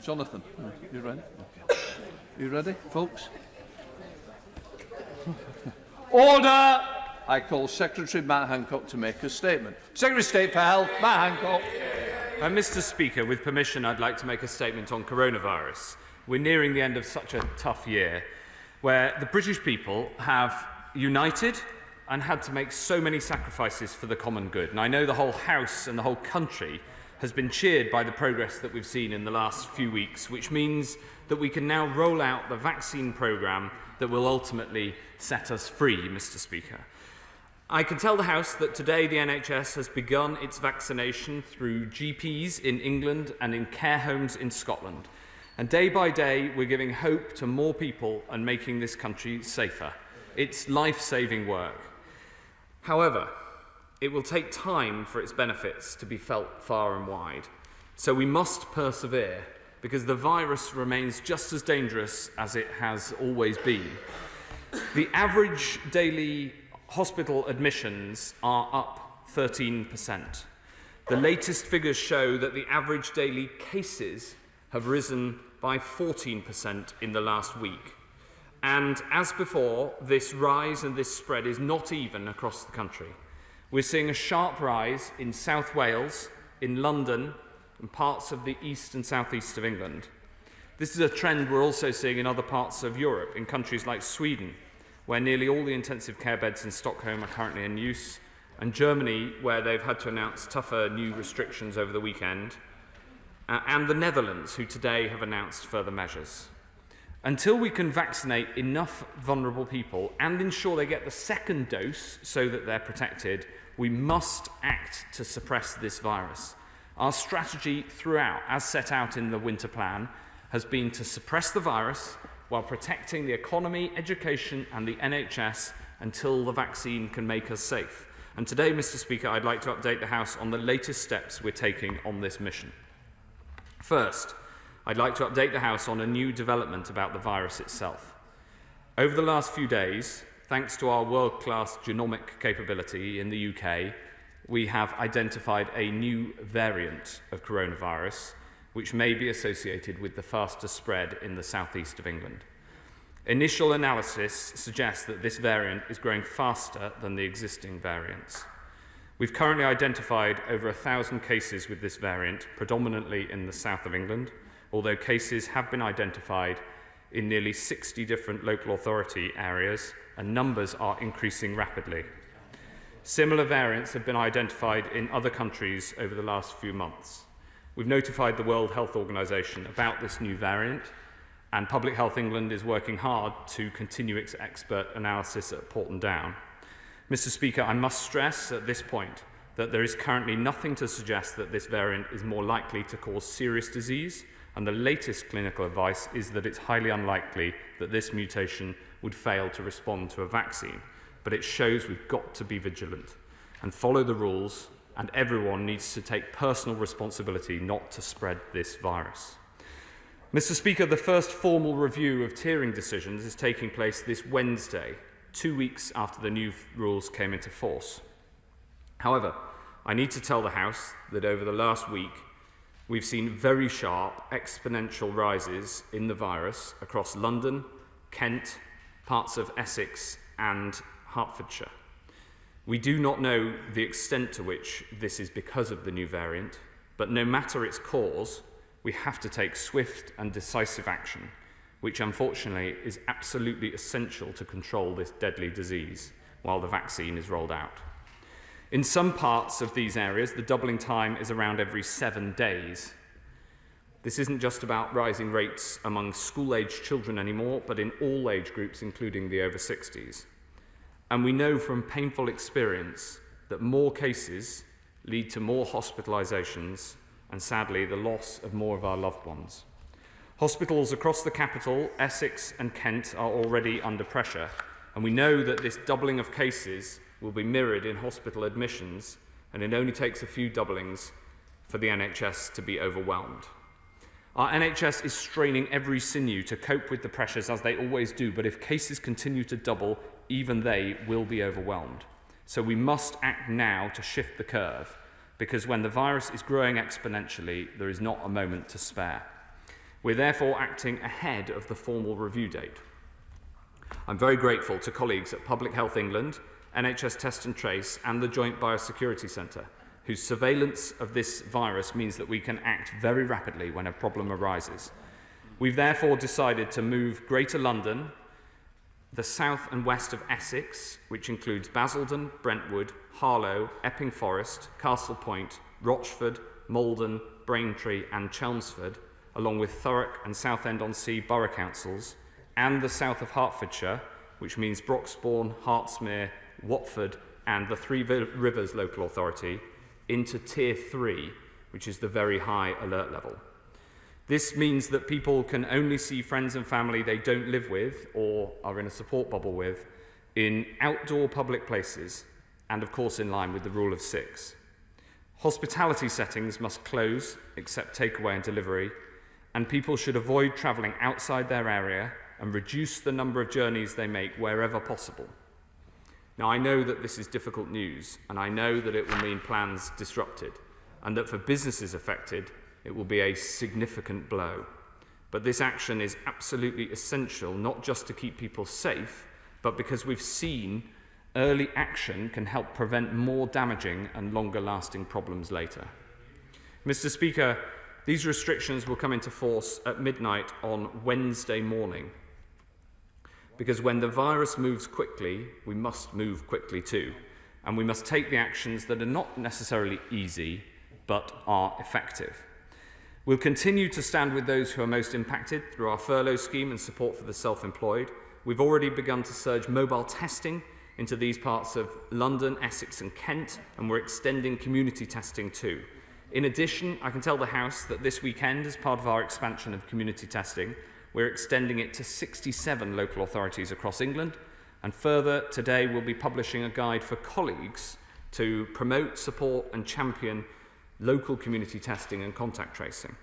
Jonathan, you ready? Okay. You ready, folks? Order! I call Secretary Matt Hancock to make a statement. Secretary of State for Health, Matt Hancock. Mr. Speaker, with permission, I'd like to make a statement on coronavirus. We're nearing the end of such a tough year, where the British people have united and had to make so many sacrifices for the common good. And I know the whole House and the whole country has been cheered by the progress that we've seen in the last few weeks, which means that we can now roll out the vaccine programme that will ultimately set us free, Mr. Speaker. I can tell the House that today the NHS has begun its vaccination through GPs in England and in care homes in Scotland. And day by day, we're giving hope to more people and making this country safer. It's life-saving work. However, it will take time for its benefits to be felt far and wide. So we must persevere, because the virus remains just as dangerous as it has always been. The average daily hospital admissions are up 13%. The latest figures show that the average daily cases have risen by 14% in the last week. And as before, this rise and this spread is not even across the country. We're seeing a sharp rise in South Wales, in London, and parts of the east and southeast of England. This is a trend we're also seeing in other parts of Europe, in countries like Sweden, where nearly all the intensive care beds in Stockholm are currently in use, and Germany, where they've had to announce tougher new restrictions over the weekend, and the Netherlands, who today have announced further measures. Until we can vaccinate enough vulnerable people and ensure they get the second dose so that they're protected, we must act to suppress this virus. Our strategy throughout, as set out in the winter plan, has been to suppress the virus while protecting the economy, education and the NHS until the vaccine can make us safe. And today, Mr. Speaker, I'd like to update the House on the latest steps we're taking on this mission. First, I'd like to update the House on a new development about the virus itself. Over the last few days, thanks to our world-class genomic capability in the UK, we have identified a new variant of coronavirus, which may be associated with the faster spread in the southeast of England. Initial analysis suggests that this variant is growing faster than the existing variants. We've currently identified over 1,000 cases with this variant, predominantly in the south of England, although cases have been identified in nearly 60 different local authority areas, and numbers are increasing rapidly. Similar variants have been identified in other countries over the last few months. We've notified the World Health Organization about this new variant, and Public Health England is working hard to continue its expert analysis at Porton Down. Mr. Speaker, I must stress at this point that there is currently nothing to suggest that this variant is more likely to cause serious disease, and the latest clinical advice is that it's highly unlikely that this mutation would fail to respond to a vaccine. But it shows we've got to be vigilant and follow the rules, and everyone needs to take personal responsibility not to spread this virus. Mr. Speaker, the first formal review of tiering decisions is taking place this Wednesday, 2 weeks after the new rules came into force. However, I need to tell the House that over the last week, we've seen very sharp exponential rises in the virus across London, Kent, parts of Essex and Hertfordshire. We do not know the extent to which this is because of the new variant, but no matter its cause, we have to take swift and decisive action, which unfortunately is absolutely essential to control this deadly disease while the vaccine is rolled out. In some parts of these areas, the doubling time is around every 7 days. This isn't just about rising rates among school-aged children anymore, but in all age groups, including the over 60s. And we know from painful experience that more cases lead to more hospitalisations and, sadly, the loss of more of our loved ones. Hospitals across the capital, Essex and Kent, are already under pressure, and we know that this doubling of cases will be mirrored in hospital admissions, and it only takes a few doublings for the NHS to be overwhelmed. Our NHS is straining every sinew to cope with the pressures, as they always do, but if cases continue to double, even they will be overwhelmed. So we must act now to shift the curve, because when the virus is growing exponentially, there is not a moment to spare. We're therefore acting ahead of the formal review date. I'm very grateful to colleagues at Public Health England, NHS Test and Trace and the Joint Biosecurity Centre, whose surveillance of this virus means that we can act very rapidly when a problem arises. We've therefore decided to move Greater London, the south and west of Essex, which includes Basildon, Brentwood, Harlow, Epping Forest, Castle Point, Rochford, Malden, Braintree and Chelmsford, along with Thurrock and Southend-on-Sea borough councils, and the south of Hertfordshire, which means Broxbourne, Hertsmere, Watford and the Three Rivers Local Authority, into Tier 3, which is the very high alert level. This means that people can only see friends and family they don't live with or are in a support bubble with in outdoor public places and, of course, in line with the rule of 6. Hospitality settings must close except takeaway and delivery, and people should avoid travelling outside their area and reduce the number of journeys they make wherever possible. Now, I know that this is difficult news, and I know that it will mean plans disrupted, and that for businesses affected, it will be a significant blow. But this action is absolutely essential, not just to keep people safe, but because we've seen early action can help prevent more damaging and longer-lasting problems later. Mr. Speaker, these restrictions will come into force at midnight on Wednesday morning, because when the virus moves quickly, we must move quickly too, and we must take the actions that are not necessarily easy, but are effective. We'll continue to stand with those who are most impacted through our furlough scheme and support for the self-employed. We've already begun to surge mobile testing into these parts of London, Essex and Kent, and we're extending community testing too. In addition, I can tell the House that this weekend, as part of our expansion of community testing, we're extending it to 67 local authorities across England, and further, today we'll be publishing a guide for colleagues to promote, support and champion local community testing and contact tracing.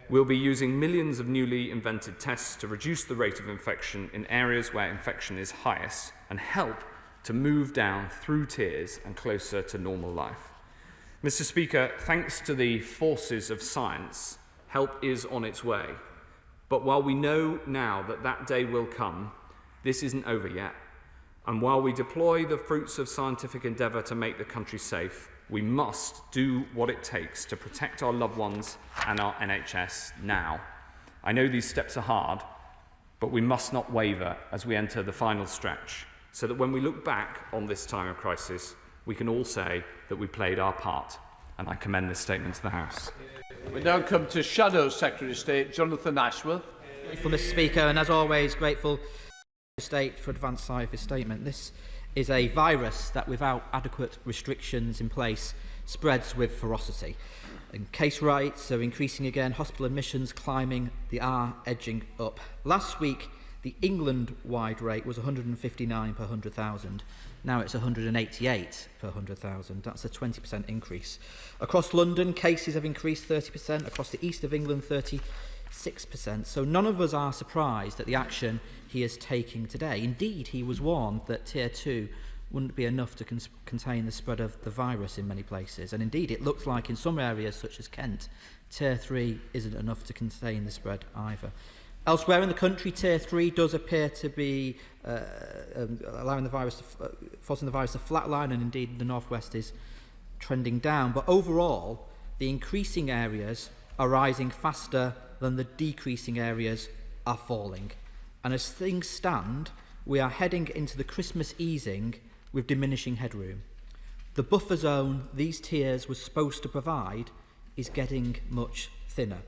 We'll be using millions of newly invented tests to reduce the rate of infection in areas where infection is highest and help to move down through tiers and closer to normal life. Mr. Speaker, thanks to the forces of science, help is on its way. But while we know now that that day will come, this isn't over yet. And while we deploy the fruits of scientific endeavour to make the country safe, we must do what it takes to protect our loved ones and our NHS now. I know these steps are hard, but we must not waver as we enter the final stretch, so that when we look back on this time of crisis, we can all say that we played our part. And I commend this statement to the House. We now come to Shadow Secretary of State Jonathan Ashworth. Grateful, Mr. Speaker, and as always, grateful to the State for advance side of his statement. This is a virus that, without adequate restrictions in place, spreads with ferocity. And case rates are increasing again, hospital admissions climbing, they are edging up. Last week, the England-wide rate was 159 per 100,000. Now it's 188 per 100,000. That's a 20% increase. Across London, cases have increased 30%. Across the east of England, 36%. So none of us are surprised at the action he is taking today. Indeed, he was warned that Tier 2 wouldn't be enough to contain the spread of the virus in many places. And indeed, it looks like in some areas, such as Kent, Tier 3 isn't enough to contain the spread either. Elsewhere in the country, Tier 3 does appear to be allowing the virus, forcing the virus to flatline, and indeed the northwest is trending down. But overall, the increasing areas are rising faster than the decreasing areas are falling. And as things stand, we are heading into the Christmas easing with diminishing headroom. The buffer zone these tiers were supposed to provide is getting much thinner.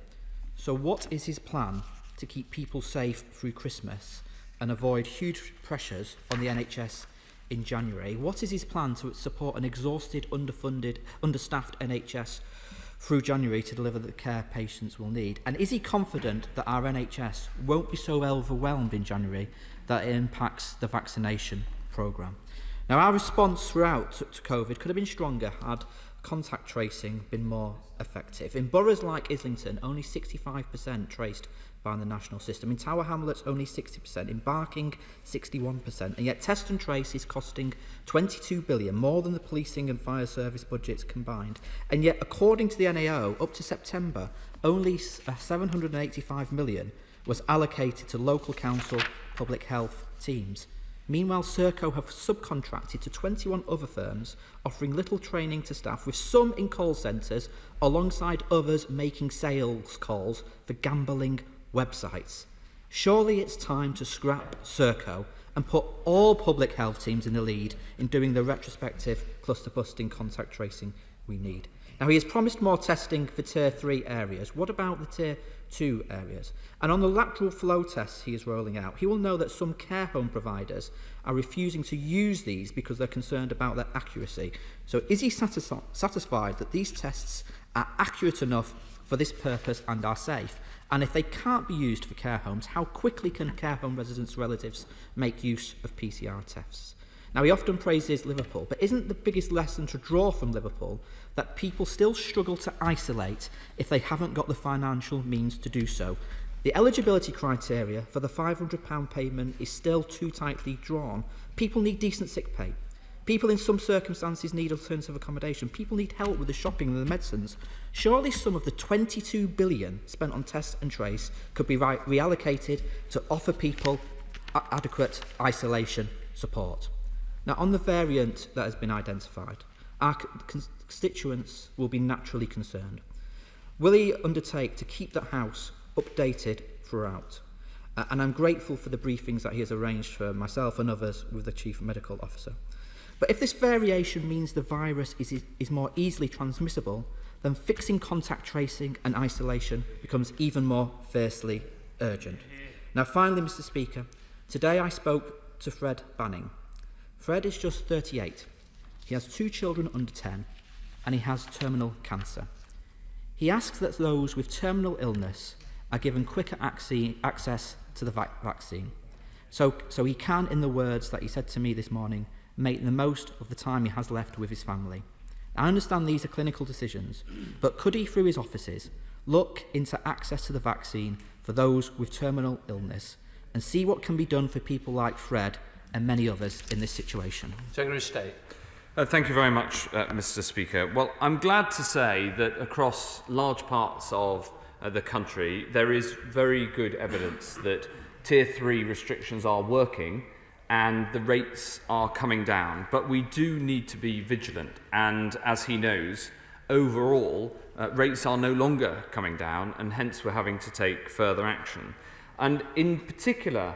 So what is his plan to keep people safe through Christmas and avoid huge pressures on the NHS in January? What is his plan to support an exhausted, underfunded, understaffed NHS through January to deliver the care patients will need? And is he confident that our NHS won't be so overwhelmed in January that it impacts the vaccination programme? Now, our response throughout to COVID could have been stronger had contact tracing been more effective? In boroughs like Islington, only 65% traced by the national system. In Tower Hamlets, only 60%. In Barking, 61%. And yet Test and Trace is costing 22 billion, more than the policing and fire service budgets combined. And yet, according to the NAO, up to September, only 785 million was allocated to local council public health teams. Meanwhile, Serco have subcontracted to 21 other firms, offering little training to staff, with some in call centres, alongside others making sales calls for gambling websites. Surely it's time to scrap Serco and put all public health teams in the lead in doing the retrospective cluster-busting contact tracing we need. Now, he has promised more testing for Tier 3 areas. What about the Tier 2 areas? And on the lateral flow tests he is rolling out, he will know that some care home providers are refusing to use these because they're concerned about their accuracy. So is he satisfied that these tests are accurate enough for this purpose and are safe? And if they can't be used for care homes, how quickly can care home residents' relatives make use of PCR tests? Now, he often praises Liverpool, but isn't the biggest lesson to draw from Liverpool that people still struggle to isolate if they haven't got the financial means to do so? The eligibility criteria for the £500 payment is still too tightly drawn. People need decent sick pay. People in some circumstances need alternative accommodation. People need help with the shopping and the medicines. Surely some of the 22 billion spent on test and trace could be reallocated to offer people adequate isolation support. Now, on the variant that has been identified, our constituents will be naturally concerned. Will he undertake to keep the House updated throughout? And I'm grateful for the briefings that he has arranged for myself and others with the Chief Medical Officer. But if this variation means the virus is more easily transmissible, then fixing contact tracing and isolation becomes even more fiercely urgent. Now, finally, Mr. Speaker, today I spoke to Fred Banning. Fred is just 38. He has 2 children under 10, and he has terminal cancer. He asks that those with terminal illness are given quicker access to the vaccine, so he can, in the words that he said to me this morning, make the most of the time he has left with his family. I understand these are clinical decisions, but could he, through his offices, look into access to the vaccine for those with terminal illness and see what can be done for people like Fred and many others in this situation? Secretary of State. Thank you very much, Mr. Speaker. Well, I'm glad to say that across large parts of the country, there is very good evidence that Tier 3 restrictions are working and the rates are coming down. But we do need to be vigilant. And as he knows, overall, rates are no longer coming down, and hence we're having to take further action. And in particular,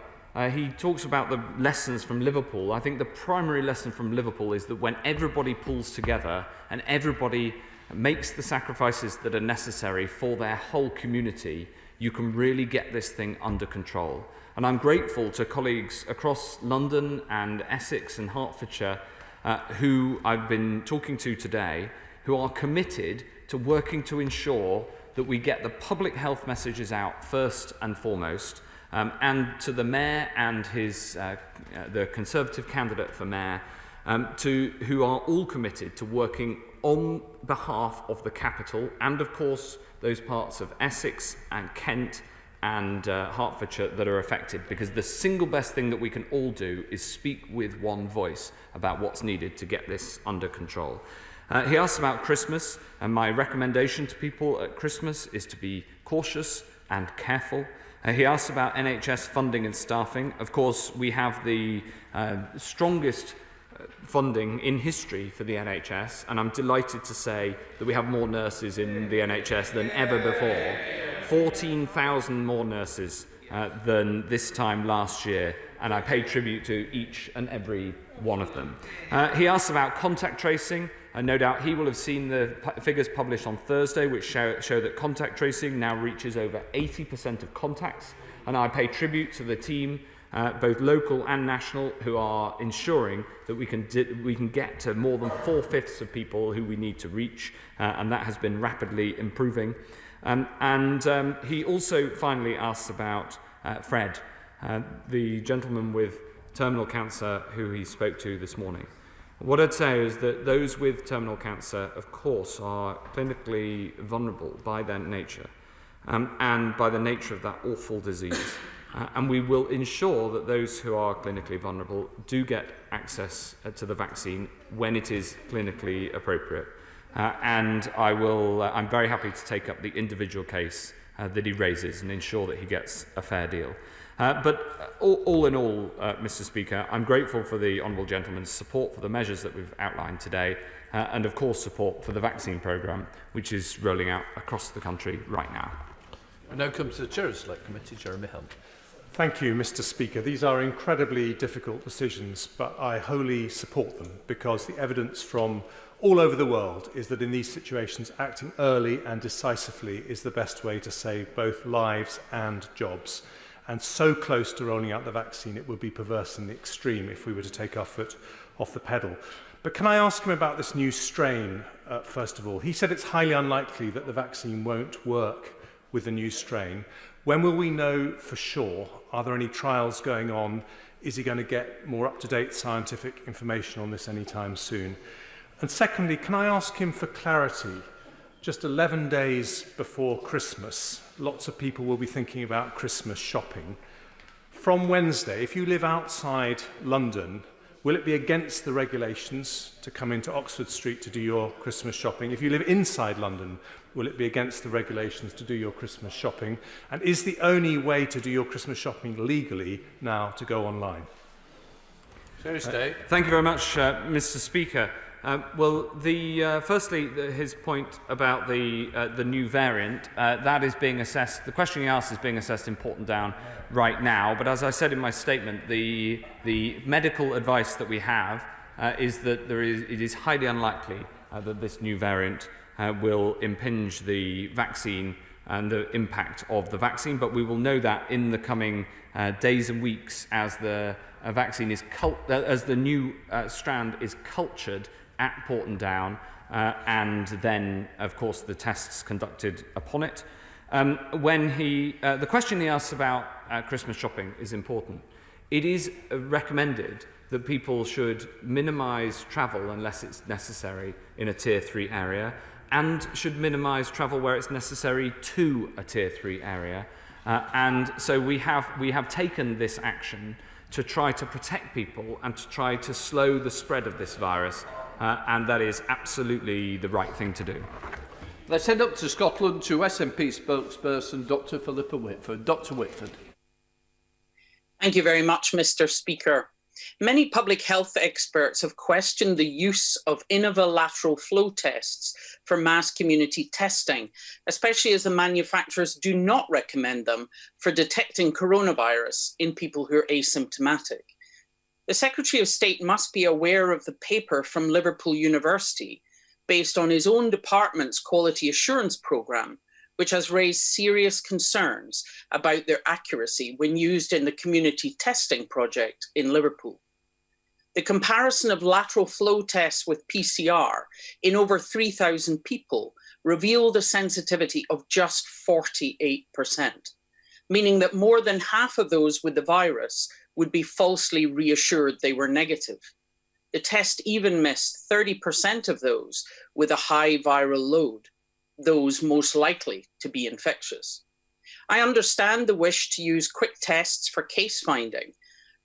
he talks about the lessons from Liverpool. I think the primary lesson from Liverpool is that when everybody pulls together and everybody makes the sacrifices that are necessary for their whole community, you can really get this thing under control. And I'm grateful to colleagues across London and Essex and Hertfordshire who I've been talking to today, who are committed to working to ensure that we get the public health messages out first and foremost, and to the Mayor and the Conservative candidate for Mayor, who are all committed to working on behalf of the capital and, of course, those parts of Essex and Kent and Hertfordshire that are affected, because the single best thing that we can all do is speak with one voice about what's needed to get this under control. He asked about Christmas, and my recommendation to people at Christmas is to be cautious and careful. He asked about NHS funding and staffing. Of course, we have the strongest funding in history for the NHS, and I'm delighted to say that we have more nurses in the NHS than ever before. 14,000 more nurses than this time last year, and I pay tribute to each and every one of them. He asked about contact tracing. No doubt he will have seen the figures published on Thursday, which show that contact tracing now reaches over 80% of contacts, and I pay tribute to the team, both local and national, who are ensuring that we can get to more than 4/5 of people who we need to reach, and that has been rapidly improving. He also finally asked about Fred, the gentleman with terminal cancer who he spoke to this morning. What I'd say is that those with terminal cancer, of course, are clinically vulnerable by their nature and by the nature of that awful disease. And we will ensure that those who are clinically vulnerable do get access to the vaccine when it is clinically appropriate. And I'm very happy to take up the individual case that he raises and ensure that he gets a fair deal. But all in all, Mr. Speaker, I'm grateful for the Honourable Gentleman's support for the measures that we've outlined today, and of course support for the vaccine programme, which is rolling out across the country right now. We now come to the Chair of the Select Committee, Jeremy Hunt. Thank you, Mr. Speaker. These are incredibly difficult decisions, but I wholly support them because the evidence from all over the world is that in these situations, acting early and decisively is the best way to save both lives and jobs. And so close to rolling out the vaccine, it would be perverse in the extreme if we were to take our foot off the pedal. But can I ask him about this new strain, first of all? He said it's highly unlikely that the vaccine won't work with the new strain. When will we know for sure? Are there any trials going on? Is he going to get more up-to-date scientific information on this anytime soon? And secondly, can I ask him for clarity? Just 11 days before Christmas, lots of people will be thinking about Christmas shopping. From Wednesday, if you live outside London, will it be against the regulations to come into Oxford Street to do your Christmas shopping? If you live inside London, will it be against the regulations to do your Christmas shopping? And is the only way to do your Christmas shopping legally now to go online? Secretary of State. Thank you very much, Mr. Speaker. Firstly, his point about the new variant, that is being assessed. The question he asked is being assessed in Porton right now. But as I said in my statement, the medical advice that we have is that it is highly unlikely that this new variant will impinge the vaccine and the impact of the vaccine. But we will know that in the coming days and weeks as the vaccine is as the new strand is cultured at Porton Down, and then, of course, the tests conducted upon it. The question he asked about Christmas shopping is important. It is recommended that people should minimise travel unless it's necessary in a Tier 3 area, and should minimise travel where it's necessary to a Tier 3 area. And so we have taken this action to try to protect people and to try to slow the spread of this virus. And that is absolutely the right thing to do. Let's head up to Scotland to SNP spokesperson Dr Philippa Whitford. Dr Whitford. Thank you very much, Mr. Speaker. Many public health experts have questioned the use of Innova lateral flow tests for mass community testing, especially as the manufacturers do not recommend them for detecting coronavirus in people who are asymptomatic. The Secretary of State must be aware of the paper from Liverpool University based on his own department's quality assurance programme, which has raised serious concerns about their accuracy when used in the community testing project in Liverpool. The comparison of lateral flow tests with PCR in over 3,000 people revealed a sensitivity of just 48%, meaning that more than half of those with the virus would be falsely reassured they were negative. The test even missed 30% of those with a high viral load, those most likely to be infectious. I understand the wish to use quick tests for case finding,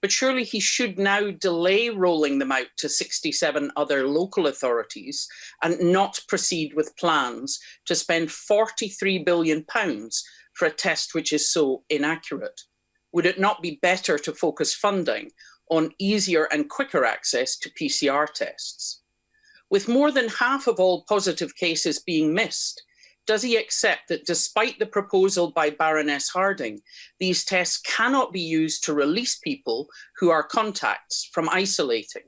but surely he should now delay rolling them out to 67 other local authorities and not proceed with plans to spend £43 billion for a test which is so inaccurate. Would it not be better to focus funding on easier and quicker access to PCR tests? With more than half of all positive cases being missed, does he accept that despite the proposal by Baroness Harding, these tests cannot be used to release people who are contacts from isolating?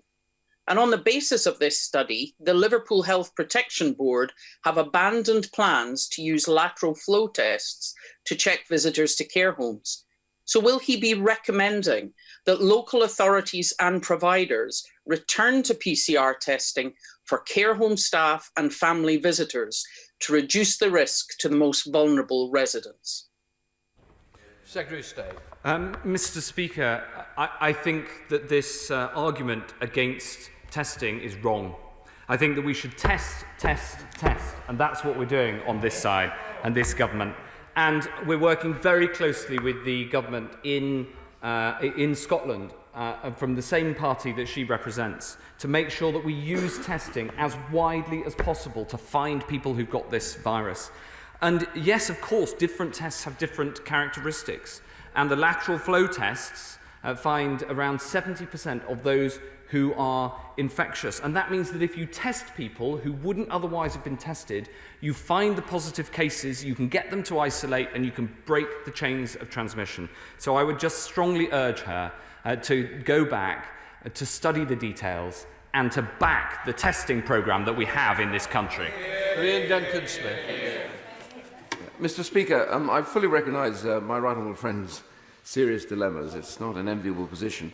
And on the basis of this study, the Liverpool Health Protection Board have abandoned plans to use lateral flow tests to check visitors to care homes. So will he be recommending that local authorities and providers return to PCR testing for care home staff and family visitors to reduce the risk to the most vulnerable residents? Secretary of State. Mr. Speaker, I think that this argument against testing is wrong. I think that we should test, and that's what we're doing on this side and this government. And we're working very closely with the government in Scotland, from the same party that she represents, to make sure that we use testing as widely as possible to find people who've got this virus. And yes, of course, different tests have different characteristics. And the lateral flow tests find around 70% of those who are infectious. And that means that if you test people who wouldn't otherwise have been tested, you find the positive cases, you can get them to isolate, and you can break the chains of transmission. So I would just strongly urge her to go back, to study the details, and to back the testing programme that we have in this country. Ian Duncan-Smith. Mr. Speaker, I fully recognise my right honourable friend's serious dilemmas. It's not an enviable position.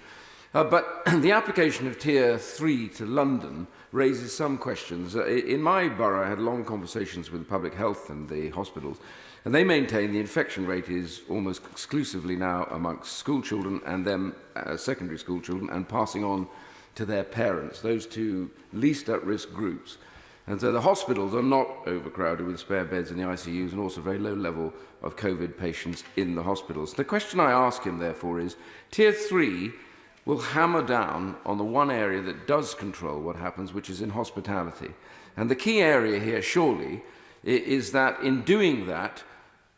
But the application of Tier 3 to London raises some questions. In my borough, I had long conversations with public health and the hospitals, and they maintain the infection rate is almost exclusively now amongst school children and then secondary school children, and passing on to their parents, those two least at-risk groups. And so the hospitals are not overcrowded with spare beds in the ICUs, and also very low level of COVID patients in the hospitals. The question I ask him, therefore, is Tier 3 will hammer down on the one area that does control what happens, which is in hospitality. And the key area here, surely, is that in doing that,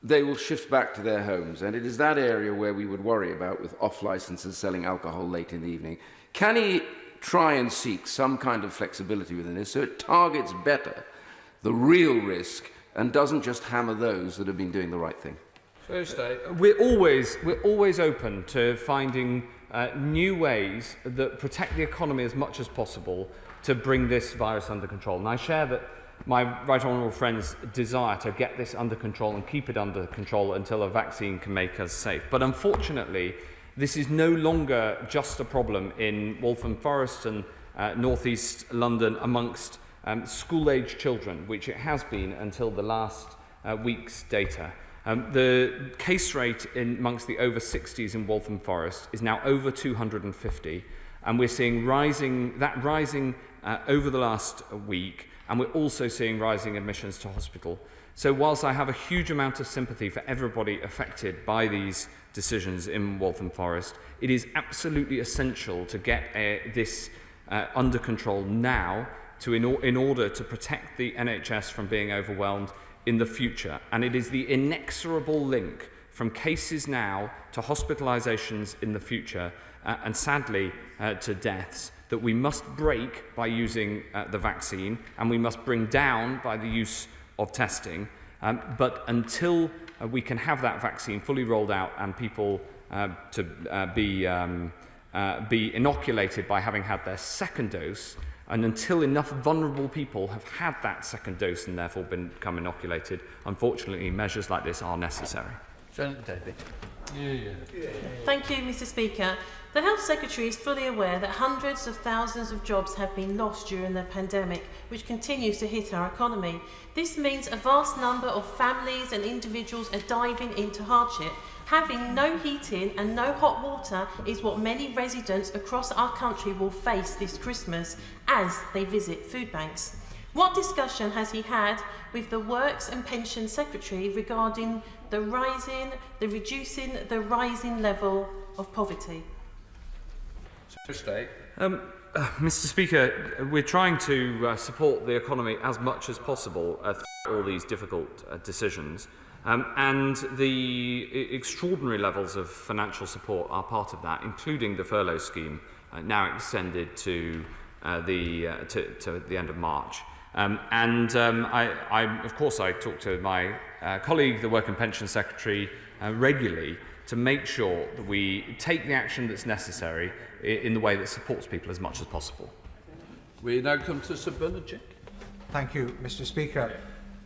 they will shift back to their homes. And it is that area where we would worry about with off-licenses selling alcohol late in the evening. Can he try and seek some kind of flexibility within this so it targets better the real risk and doesn't just hammer those that have been doing the right thing? We're always open to finding new ways that protect the economy as much as possible to bring this virus under control. And I share that my right honourable friend's desire to get this under control and keep it under control until a vaccine can make us safe. But unfortunately, this is no longer just a problem in Waltham Forest and North East London amongst school-aged children, which it has been until the last week's data. The case rate amongst the over 60s in Waltham Forest is now over 250, and we're seeing rising over the last week, and we're also seeing rising admissions to hospital. So whilst I have a huge amount of sympathy for everybody affected by these decisions in Waltham Forest, it is absolutely essential to get this under control now in order to protect the NHS from being overwhelmed in the future. And it is the inexorable link from cases now to hospitalisations in the future and sadly to deaths that we must break by using the vaccine, and we must bring down by the use of testing. But until we can have that vaccine fully rolled out and people to be inoculated by having had their second dose, and until enough vulnerable people have had that second dose and therefore become inoculated, unfortunately, measures like this are necessary. Senator Davey. Thank you, Mr. Speaker. The Health Secretary is fully aware that hundreds of thousands of jobs have been lost during the pandemic, which continues to hit our economy. This means a vast number of families and individuals are diving into hardship. Having no heating and no hot water is what many residents across our country will face this Christmas as they visit food banks. What discussion has he had with the Works and Pensions Secretary regarding the reducing the rising level of poverty? Mr. Speaker, we're trying to support the economy as much as possible through all these difficult decisions. And the extraordinary levels of financial support are part of that, including the furlough scheme, now extended to the end of March. Of course, I talk to my colleague, the Work and Pension Secretary, regularly to make sure that we take the action that's necessary in the way that supports people as much as possible. We now come to Sir Bernard Jick. Thank you, Mr. Speaker.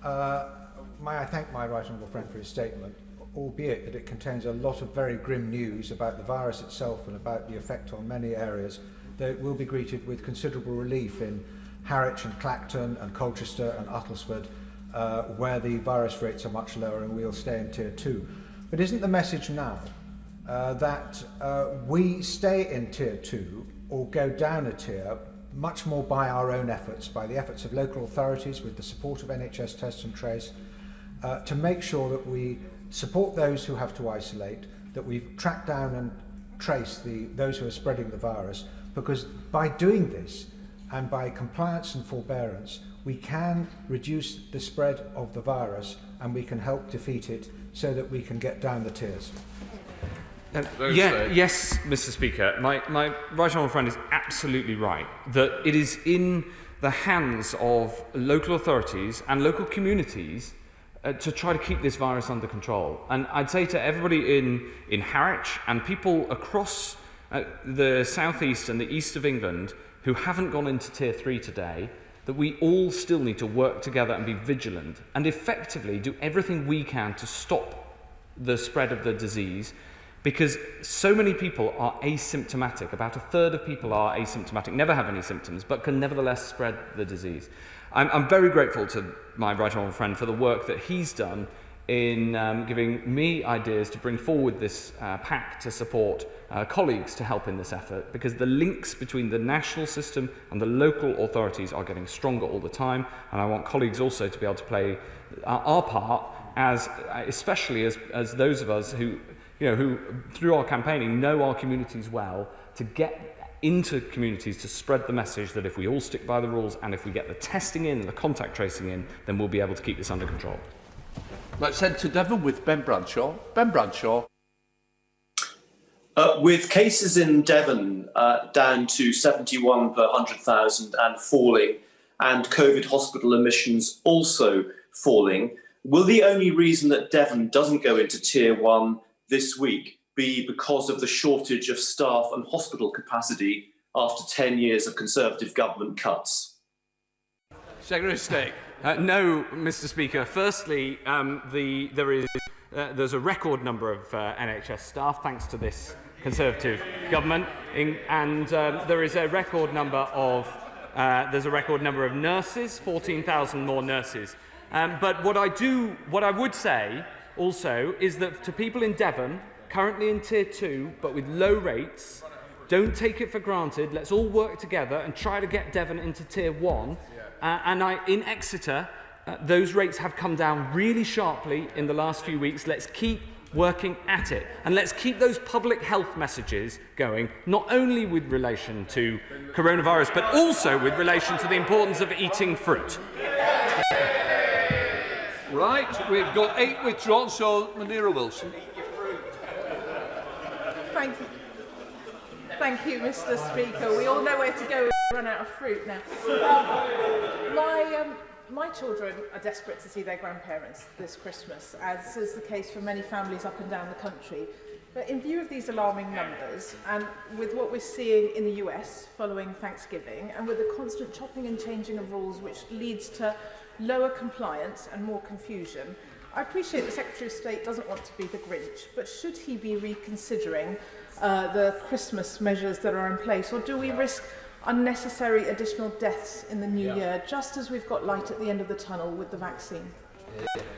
May I thank my right honourable friend for his statement, albeit that it contains a lot of very grim news about the virus itself and about the effect on many areas, though it will be greeted with considerable relief in Harwich and Clacton and Colchester and Uttlesford, where the virus rates are much lower and we'll stay in Tier 2. But isn't the message now that we stay in Tier 2 or go down a tier much more by our own efforts, by the efforts of local authorities with the support of NHS Test and Trace, to make sure that we support those who have to isolate, that we track down and trace those who are spreading the virus, because by doing this and by compliance and forbearance, we can reduce the spread of the virus and we can help defeat it so that we can get down the tiers. Yes, Mr. Speaker, my right honourable friend is absolutely right that it is in the hands of local authorities and local communities to try to keep this virus under control. And I'd say to everybody in Harwich and people across the southeast and the east of England who haven't gone into Tier 3 today, that we all still need to work together and be vigilant and effectively do everything we can to stop the spread of the disease, because so many people are asymptomatic. About a third of people are asymptomatic, never have any symptoms, but can nevertheless spread the disease. I'm very grateful to my right honourable friend for the work that he's done in giving me ideas to bring forward this pack to support colleagues to help in this effort, because the links between the national system and the local authorities are getting stronger all the time, and I want colleagues also to be able to play our part, especially as those of us who through our campaigning know our communities well, to get into communities to spread the message that if we all stick by the rules and if we get the testing in and the contact tracing in, then we'll be able to keep this under control. Let's head to Devon with Ben Bradshaw. Ben Bradshaw. With cases in Devon down to 71 per 100,000 and falling, and COVID hospital admissions also falling, will the only reason that Devon doesn't go into Tier 1 this week be because of the shortage of staff and hospital capacity after 10 years of Conservative government cuts? Secretary of State. No, Mr. Speaker. Firstly, there's a record number of NHS staff thanks to this Conservative government, and there is a record number of nurses, 14,000 more nurses. But what I would say also is that to people in Devon, currently in Tier 2, but with low rates, don't take it for granted. Let's all work together and try to get Devon into Tier 1. In Exeter, those rates have come down really sharply in the last few weeks. Let's keep working at it. And let's keep those public health messages going, not only with relation to coronavirus, but also with relation to the importance of eating fruit. Right, we've got 8 withdrawn, so Munira Wilson. Thank you, Mr. Speaker. We all know where to go if we run out of fruit now. My children are desperate to see their grandparents this Christmas, as is the case for many families up and down the country. But in view of these alarming numbers, and with what we're seeing in the US following Thanksgiving, and with the constant chopping and changing of rules which leads to lower compliance and more confusion, I appreciate the Secretary of State doesn't want to be the Grinch, but should he be reconsidering the Christmas measures that are in place, or do we risk unnecessary additional deaths in the new year, just as we've got light at the end of the tunnel with the vaccine?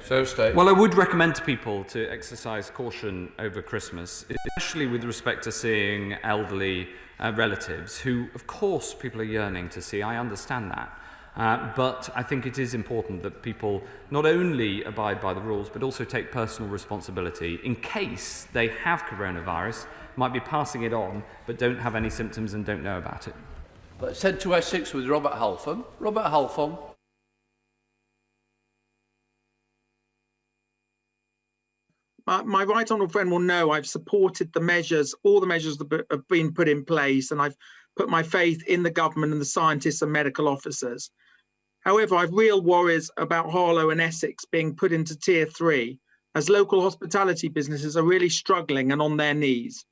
So, State. Well, I would recommend to people to exercise caution over Christmas, especially with respect to seeing elderly relatives who, of course, people are yearning to see. I understand that. But I think it is important that people not only abide by the rules, but also take personal responsibility in case they have coronavirus, might be passing it on, but don't have any symptoms and don't know about it. Let's head to Essex with Robert Halfon. Robert Halfon. My right honourable friend will know I've supported the measures, all the measures that have been put in place, and I've put my faith in the government and the scientists and medical officers. However, I've real worries about Harlow and Essex being put into Tier 3, as local hospitality businesses are really struggling and on their knees.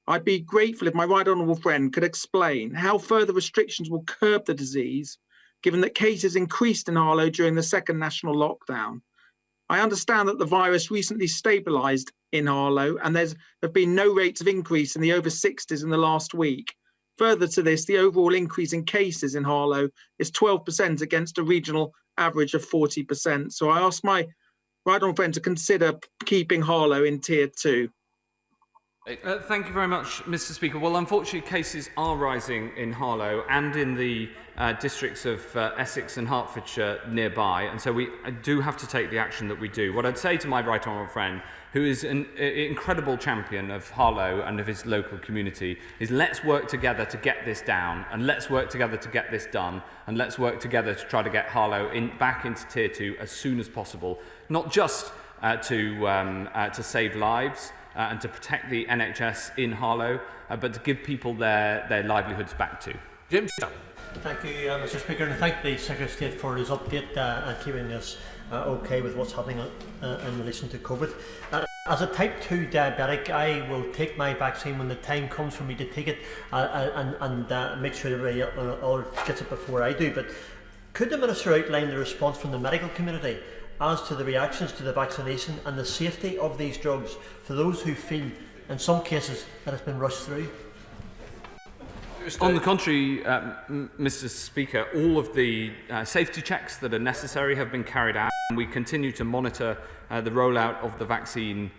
I'd be grateful if my right honourable friend could explain how further restrictions will curb the disease, given that cases increased in Harlow during the second national lockdown. I understand that the virus recently stabilised in Harlow, and there have been no rates of increase in the over 60s in the last week. Further to this, the overall increase in cases in Harlow is 12% against a regional average of 40%. So I ask my right honourable friend to consider keeping Harlow in Tier 2. Thank you very much, Mr. Speaker. Well, unfortunately, cases are rising in Harlow and in the districts of Essex and Hertfordshire nearby, and so we do have to take the action that we do. What I'd say to my right honourable friend, who is an incredible champion of Harlow and of his local community, is let's work together to get this down, and let's work together to get this done, and let's work together to try to get Harlow back into Tier 2 as soon as possible, not just to save lives, and to protect the NHS in Harlow, but to give people their livelihoods back too. James. Thank you, Mr. Speaker, and thank the Secretary of State for his update and keeping us okay with what's happening in relation to COVID. As a type 2 diabetic, I will take my vaccine when the time comes for me to take it and make sure everybody all gets it before I do. But could the Minister outline the response from the medical community as to the reactions to the vaccination and the safety of these drugs for those who feel, in some cases, that it's been rushed through? On the contrary, Mr. Speaker, all of the safety checks that are necessary have been carried out, and we continue to monitor the rollout of the vaccine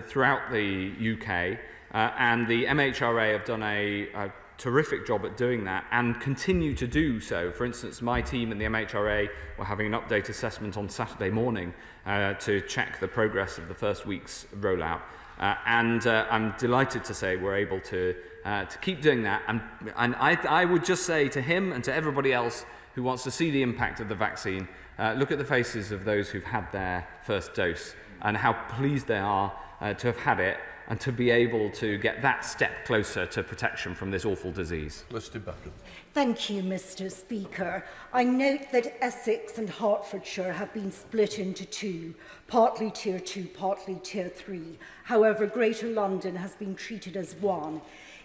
throughout the UK, and the MHRA have done a terrific job at doing that and continue to do so. For instance, my team and the MHRA were having an update assessment on Saturday morning to check the progress of the first week's rollout. And I'm delighted to say we're able to keep doing that. And I would just say to him and to everybody else who wants to see the impact of the vaccine, look at the faces of those who've had their first dose and how pleased they are to have had it and to be able to get that step closer to protection from this awful disease. Thank you, Mr. Speaker. I note that Essex and Hertfordshire have been split into two, partly Tier 2, partly Tier 3. However, Greater London has been treated as one.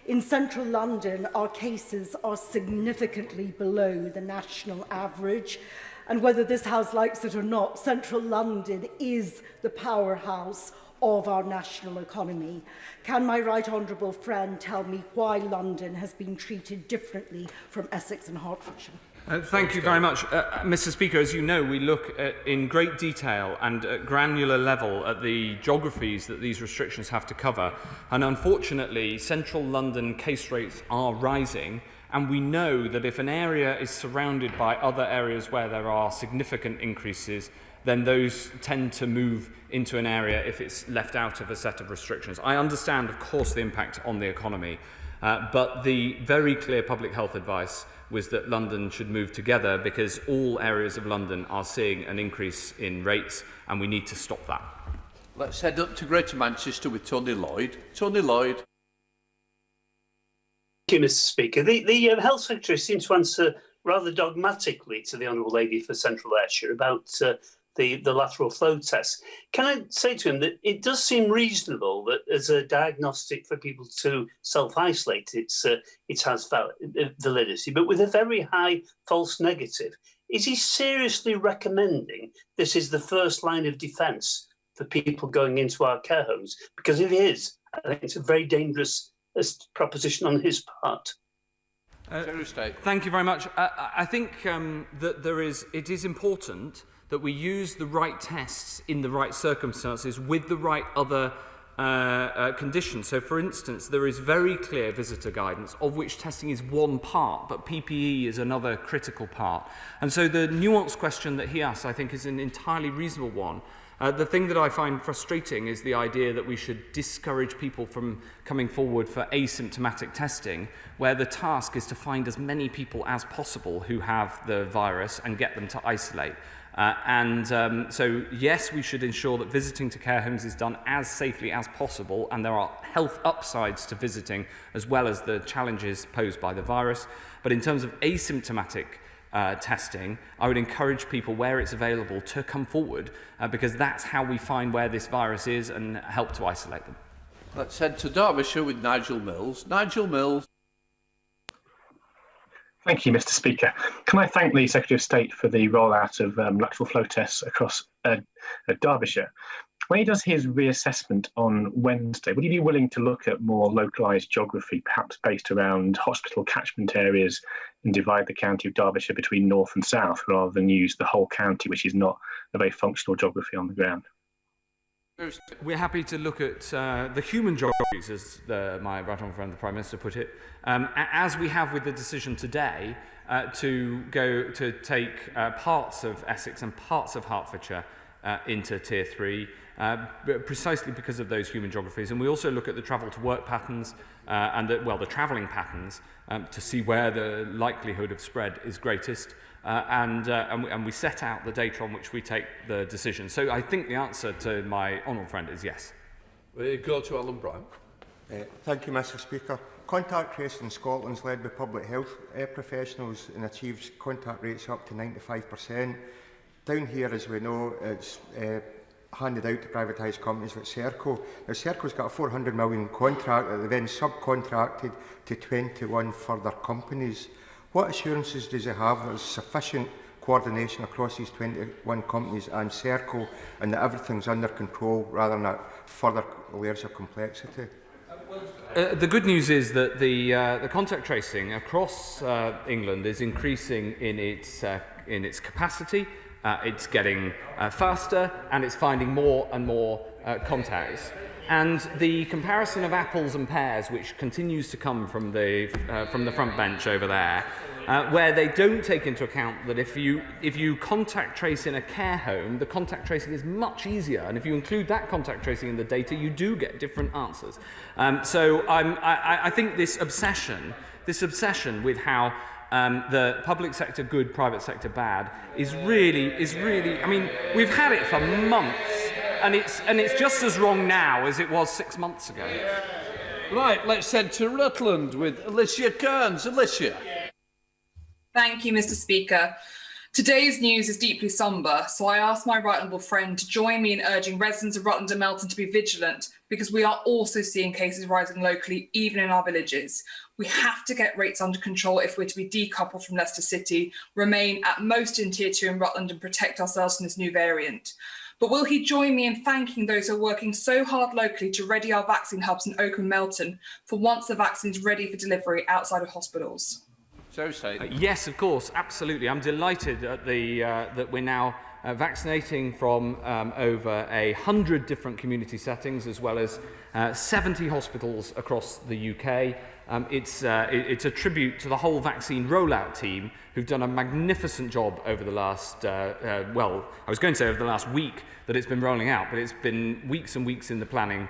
In central London, our cases are significantly below the national average. And whether this House likes it or not, central London is the powerhouse of our national economy. Can my right honourable friend tell me why London has been treated differently from Essex and Hertfordshire? Thank you very much. Mr. Speaker, as you know, we look in great detail and at granular level at the geographies that these restrictions have to cover. And unfortunately, central London case rates are rising. And we know that if an area is surrounded by other areas where there are significant increases, then those tend to move into an area if it's left out of a set of restrictions. I understand, of course, the impact on the economy, but the very clear public health advice was that London should move together because all areas of London are seeing an increase in rates and we need to stop that. Let's head up to Greater Manchester with Tony Lloyd. Tony Lloyd. Thank you, Mr. Speaker. The Health Secretary seems to answer rather dogmatically to the Honourable Lady for Central Ayrshire about the lateral flow test. Can I say to him that it does seem reasonable that as a diagnostic for people to self-isolate, it has validity, but with a very high false negative. Is he seriously recommending this is the first line of defence for people going into our care homes? Because if it is, I think it's a very dangerous proposition on his part. Thank you very much. I think that it is important that we use the right tests in the right circumstances with the right other conditions. So, for instance, there is very clear visitor guidance, of which testing is one part, but PPE is another critical part. And so the nuanced question that he asks, I think, is an entirely reasonable one. The thing that I find frustrating is the idea that we should discourage people from coming forward for asymptomatic testing, where the task is to find as many people as possible who have the virus and get them to isolate. So, yes, we should ensure that visiting to care homes is done as safely as possible, and there are health upsides to visiting as well as the challenges posed by the virus. But in terms of asymptomatic testing, I would encourage people where it's available to come forward because that's how we find where this virus is and help to isolate them. Let's head to Derbyshire with Nigel Mills. Nigel Mills. Thank you, Mr. Speaker. Can I thank the Secretary of State for the rollout of lateral flow tests across Derbyshire? When he does his reassessment on Wednesday, would he be willing to look at more localised geography, perhaps based around hospital catchment areas, and divide the county of Derbyshire between north and south, rather than use the whole county, which is not a very functional geography on the ground? We're happy to look at the human geographies, as my right honourable friend, the Prime Minister, put it, as we have with the decision today to take parts of Essex and parts of Hertfordshire into Tier 3, precisely because of those human geographies. And we also look at the travel to work patterns and the travelling patterns to see where the likelihood of spread is greatest. And we set out the data on which we take the decision. So I think the answer to my honourable friend is yes. We go to Alan Brown. Thank you, Mr. Speaker. Contact tracing in Scotland is led by public health professionals and achieves contact rates up to 95%. Down here, as we know, it's handed out to privatised companies like Serco. Now, Serco's got a £400 million contract that they then subcontracted to 21 further companies. What assurances does he have that there's sufficient coordination across these 21 companies and Serco, and that everything's under control rather than further layers of complexity? The good news is that the contact tracing across England is increasing in its capacity. It's getting faster, and it's finding more and more contacts. And the comparison of apples and pears, which continues to come from the front bench over there, where they don't take into account that if you contact trace in a care home, the contact tracing is much easier, and if you include that contact tracing in the data, you do get different answers. So I think this obsession with how the public sector good, private sector bad is really. I mean, we've had it for months. And it's just as wrong now as it was 6 months ago. Right, let's head to Rutland with Alicia Kearns. Alicia. Thank you, Mr. Speaker. Today's news is deeply sombre, so I ask my right honourable friend to join me in urging residents of Rutland and Melton to be vigilant, because we are also seeing cases rising locally, even in our villages. We have to get rates under control if we're to be decoupled from Leicester City, remain at most in Tier 2 in Rutland and protect ourselves from this new variant. But will he join me in thanking those who are working so hard locally to ready our vaccine hubs in Oakham and Melton for once the vaccine is ready for delivery outside of hospitals? Yes, of course, absolutely. I'm delighted at that we're now vaccinating from over 100 different community settings, as well as 70 hospitals across the UK. It's a tribute to the whole vaccine rollout team, who've done a magnificent job over the last, well, I was going to say over the last week that it's been rolling out, but it's been weeks and weeks in the planning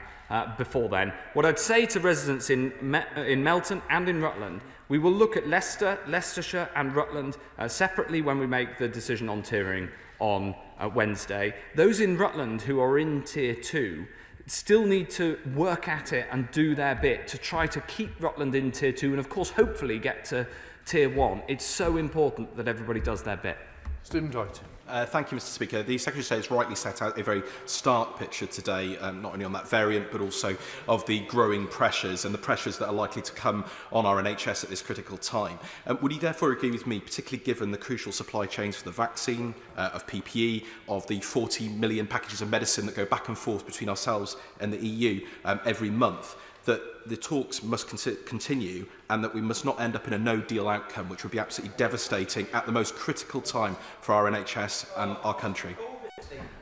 before then. What I'd say to residents in Melton and in Rutland, we will look at Leicester, Leicestershire and Rutland separately when we make the decision on tiering on Wednesday. Those in Rutland who are in Tier 2 still need to work at it and do their bit to try to keep Rutland in Tier 2 and, of course, hopefully get to Tier 1. It's so important that everybody does their bit. Stephen Doherty. Thank you, Mr. Speaker. The Secretary of State has rightly set out a very stark picture today, not only on that variant, but also of the growing pressures and the pressures that are likely to come on our NHS at this critical time. Would he therefore agree with me, particularly given the crucial supply chains for the vaccine, of PPE, of the 40 million packages of medicine that go back and forth between ourselves and the EU every month, that the talks must continue and that we must not end up in a no-deal outcome, which would be absolutely devastating at the most critical time for our NHS and our country?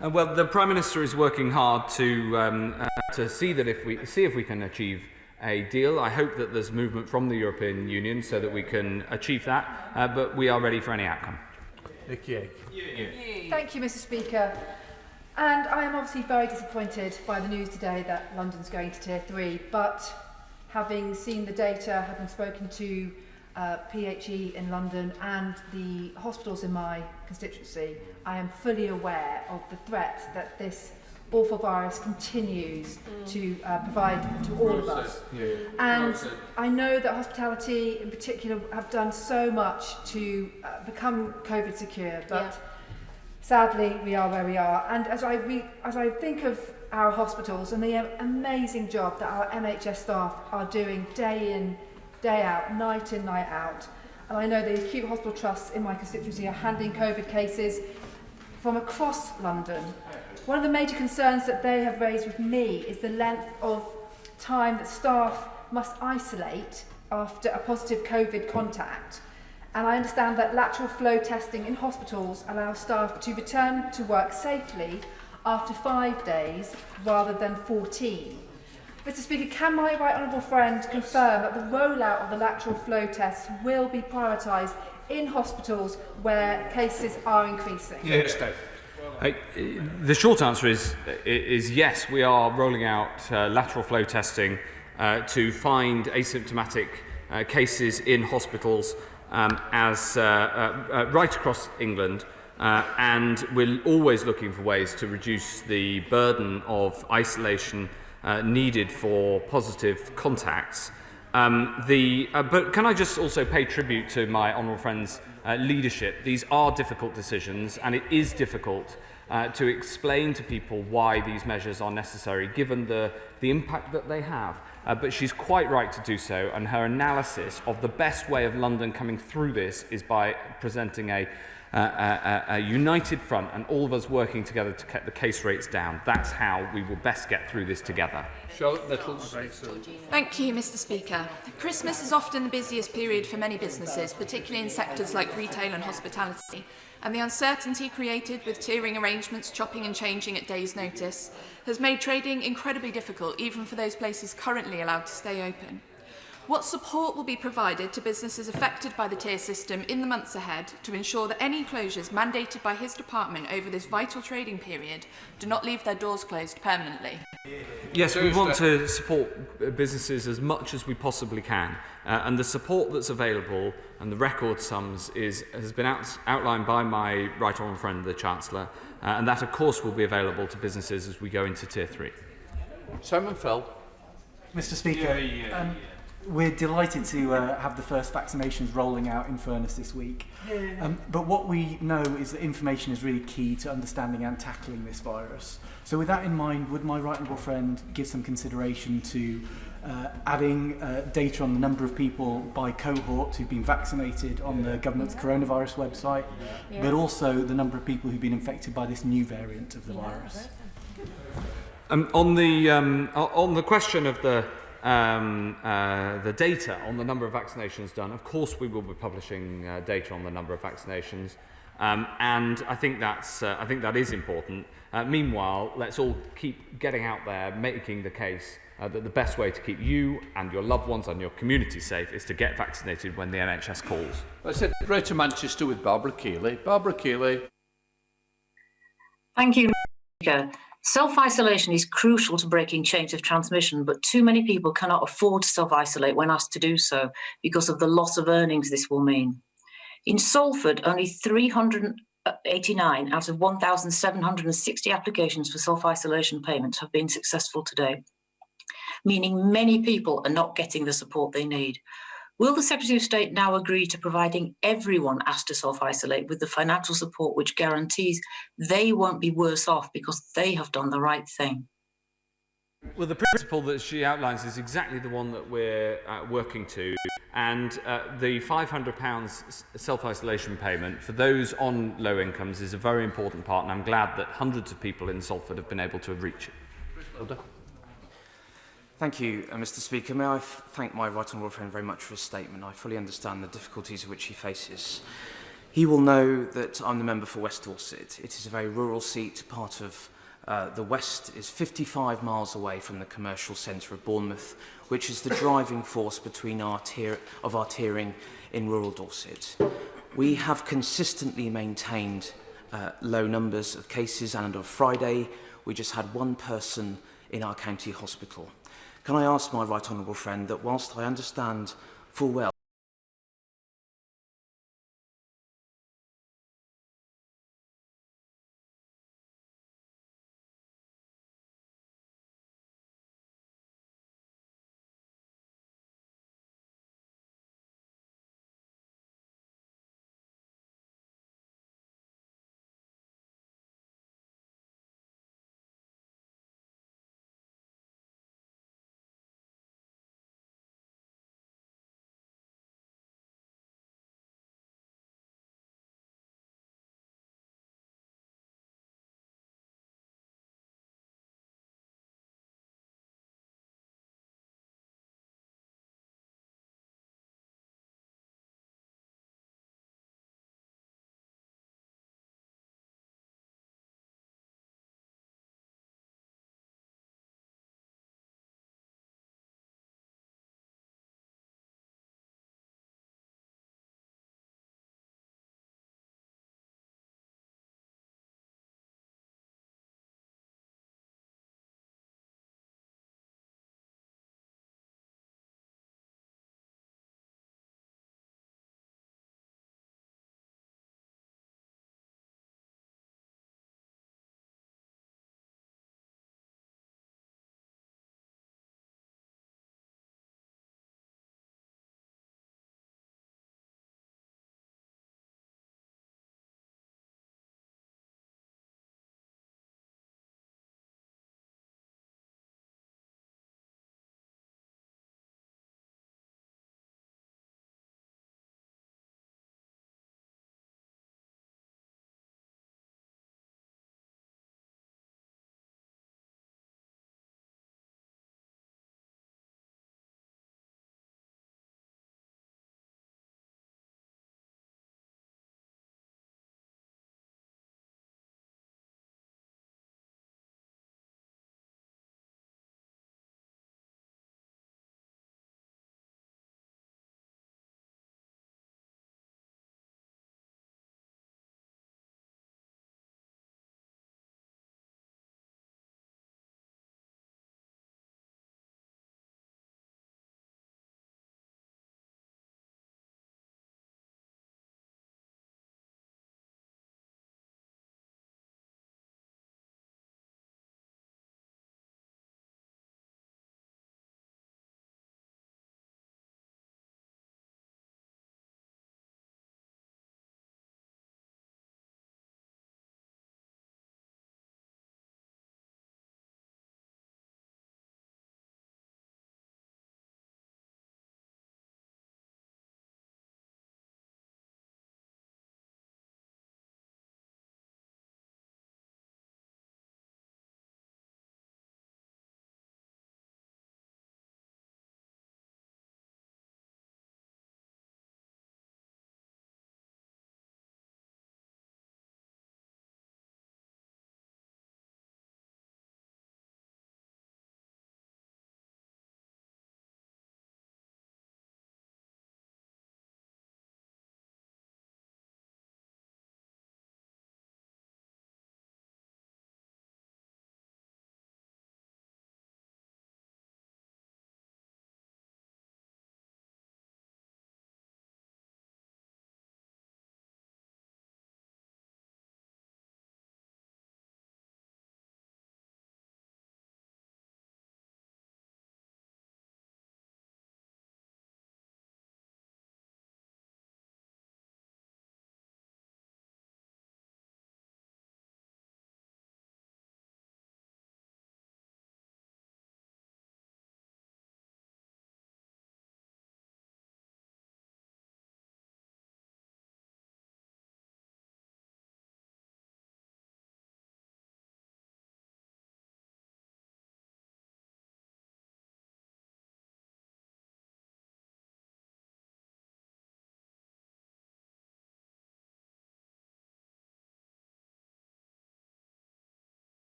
Well, the Prime Minister is working hard to see that if we can achieve a deal. I hope that there's movement from the European Union so that we can achieve that, but we are ready for any outcome. Thank you, Mr. Speaker. And I am obviously very disappointed by the news today that London's going to Tier 3, but having seen the data, having spoken to PHE in London and the hospitals in my constituency, I am fully aware of the threat that this awful virus continues to provide to all of us. And I know that hospitality in particular have done so much to become COVID secure, but sadly, we are where we are. And as I think of our hospitals and the amazing job that our NHS staff are doing day in, day out, night in, night out, and I know the acute hospital trusts in my constituency are handling COVID cases from across London. One of the major concerns that they have raised with me is the length of time that staff must isolate after a positive COVID contact. And I understand that lateral flow testing in hospitals allows staff to return to work safely after 5 days rather than 14. Mr. Speaker, can my right honourable friend confirm that the rollout of the lateral flow tests will be prioritised in hospitals where cases are increasing? Yes. The short answer is yes, we are rolling out lateral flow testing to find asymptomatic cases in hospitals right across England, and we're always looking for ways to reduce the burden of isolation needed for positive contacts. But can I just also pay tribute to my honourable friend's leadership? These are difficult decisions, and it is difficult to explain to people why these measures are necessary, given the impact that they have. But she's quite right to do so, and her analysis of the best way of London coming through this is by presenting a united front and all of us working together to get the case rates down. That's how we will best get through this together. Charlotte Nichols. Thank you, Mr. Speaker. Christmas is often the busiest period for many businesses, particularly in sectors like retail and hospitality, and the uncertainty created with tiering arrangements chopping and changing at days' notice has made trading incredibly difficult, even for those places currently allowed to stay open. What support will be provided to businesses affected by the tier system in the months ahead to ensure that any closures mandated by his department over this vital trading period do not leave their doors closed permanently? Yes, we want to support businesses as much as we possibly can, and the support that's available and the record sums has been outlined by my right honourable friend, the Chancellor, and that, of course, will be available to businesses as we go into Tier 3. Simon Fell. Mr. Speaker, we're delighted to have the first vaccinations rolling out in Furness this week. But what we know is that information is really key to understanding and tackling this virus. So with that in mind, would my right honourable friend give some consideration to adding data on the number of people by cohort who've been vaccinated on the government's coronavirus website, but also the number of people who've been infected by this new variant of the virus? On the question of the data on the number of vaccinations done, of course we will be publishing data on the number of vaccinations, and I think that is important. Meanwhile, let's all keep getting out there, making the case that the best way to keep you and your loved ones and your community safe is to get vaccinated when the NHS calls. I said Greater Manchester with Barbara Keeley. Barbara Keeley. Thank you, Mr. Speaker. Self-isolation is crucial to breaking chains of transmission, but too many people cannot afford to self-isolate when asked to do so because of the loss of earnings this will mean. In Salford, only 389 out of 1,760 applications for self-isolation payments have been successful today, meaning many people are not getting the support they need. Will the Secretary of State now agree to providing everyone asked to self-isolate with the financial support which guarantees they won't be worse off because they have done the right thing? Well, the principle that she outlines is exactly the one that we're working to, and the £500 self-isolation payment for those on low incomes is a very important part, and I'm glad that hundreds of people in Salford have been able to reach it. Thank you, Mr. Speaker. May I thank my right honourable friend very much for his statement. I fully understand the difficulties which he faces. He will know that I'm the member for West Dorset. It is a very rural seat. Part of the West is 55 miles away from the commercial centre of Bournemouth, which is the driving force between our tiering in rural Dorset. We have consistently maintained low numbers of cases, and on Friday we just had one person in our county hospital. Can I ask my right honourable friend that whilst I understand full well